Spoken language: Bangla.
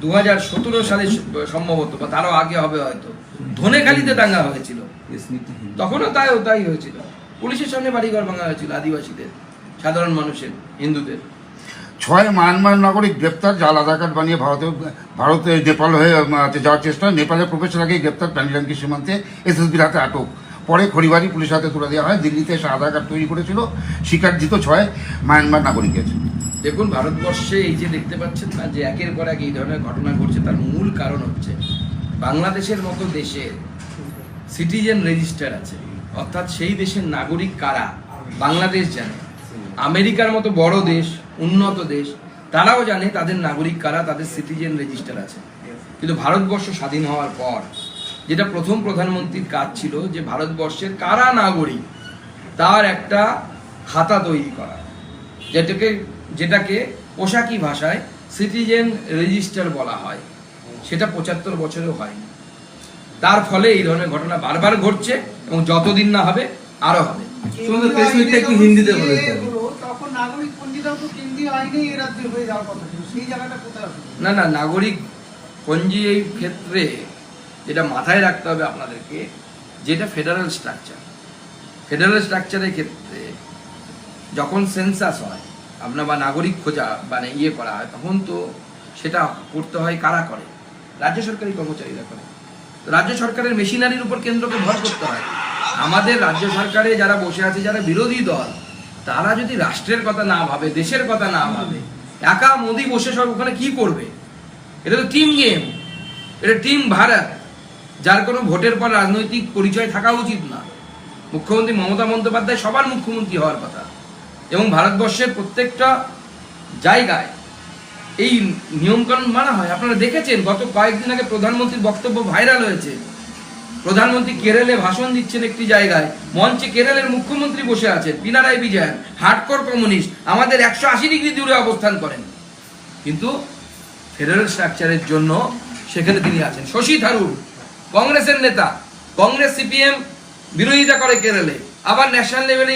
2017 সালে সম্ভবত বা তারও আগে হবে হয়তো, ধনেখালিতে দাঙ্গা হয়েছিল, তখনও তাই হয়েছিল। পুলিশের সামনে বাড়িঘর ভাঙা হয়েছিল আদিবাসীদের, সাধারণ মানুষের, হিন্দুদের। 6 মায়ানমার নাগরিক গ্রেপ্তার, জাল আধার কার্ড বানিয়ে ভারতে নেপাল হয়ে যাওয়ার চেষ্টা। নেপালে প্রবেশের আগে গ্রেপ্তার, প্যানিডাঙ্কি সীমান্তে এসএসবির হাতে আটক, পরে খড়িবাড়ি পুলিশের হাতে তুলে দেওয়া হয়। দিল্লিতে এসে আধার কার্ড তৈরি করেছিল, স্বীকারজিত 6 মায়ানমার নাগরিকের। দেখুন, ভারতবর্ষে এই যে দেখতে পাচ্ছেন না যে একের পর এক এই ধরনের ঘটনা ঘটছে, তার মূল কারণ হচ্ছে বাংলাদেশের মতো দেশে সিটিজেন রেজিস্টার আছে, অর্থাৎ সেই দেশের নাগরিক কারা বাংলাদেশ জানে, আমেরিকার মতো বড় দেশ, উন্নত দেশ, তারাও জানে তাদের নাগরিক কারা, তাদের সিটিজেন রেজিস্টার আছে। কিন্তু ভারতবর্ষ স্বাধীন হওয়ার পর যেটা প্রথম প্রধানমন্ত্রীর কাজ ছিল যে ভারতবর্ষের কারা নাগরিক তার একটা খাতা তৈরি করা, যেটাকে পোশাকি ভাষায় সিটিজেন রেজিস্টার বলা হয়। সেটা 75 বছরেও হয়নি। তার ফলে এই ধরনের ঘটনা বারবার ঘটছে এবং যতদিন না হবে আরো হবে। একটু হিন্দিতে বলে তখন নাগরিক পঞ্জিকাও তো কেন্দ্রীয় আইনেই এর রাজ্যে হয়ে যাওয়ার কথা ছিল, সেই জায়গাটা কোথায়? না, নাগরিক পঞ্জি এই ক্ষেত্রে যেটা মাথায় রাখতে হবে আপনাদেরকে, যেটা ফেডারেল স্ট্রাকচারের ক্ষেত্রে যখন সেন্সাস হয় আপনার বা নাগরিক খোঁজা মানে করা হয়, তখন তো সেটা করতে হয় কারা করে? রাজ্য সরকারি কর্মচারীরা করে। রাজ্য সরকারের মেশিনারির উপর কেন্দ্রকে ভর করতে হয়। আমাদের রাজ্য সরকারে যারা বসে আছে, যারা বিরোধী দল, তারা যদি রাষ্ট্রের কথা না ভাবে, দেশের কথা না ভাবে, একা মোদি বসে সব ওখানে কি করবে? এটা তো টিম গেম, এটা টিম ভারত, যার কোনো ভোটের পর রাজনৈতিক পরিচয় থাকা উচিত না। মুখ্যমন্ত্রী মমতা বন্দ্যোপাধ্যায় সবার মুখ্যমন্ত্রী হওয়ার কথা, এবং ভারতবর্ষের প্রত্যেকটা জায়গায় এই নিয়মকানুন মানা হয়। আপনারা দেখেছেন গত কয়েকদিন আগে প্রধানমন্ত্রীর বক্তব্য ভাইরাল হয়েছে। প্রধানমন্ত্রী কেরলে ভাষণ দিচ্ছেন একটি জায়গায়, মঞ্চে কেরলের মুখ্যমন্ত্রী বসে আছেন, পিনারাই বিজয়ন, হার্ডকোর কমিউনিস্ট, আমাদের 180 ডিগ্রি দূরে অবস্থান করেন, কিন্তু ফেডারেল স্ট্রাকচারের জন্য সেখানে তিনি আছেন। শশী থারুর কংগ্রেসের নেতা, কংগ্রেস সিপিএম বিরোধিতা করে কেরলে, আবার ন্যাশনাল লেভেলে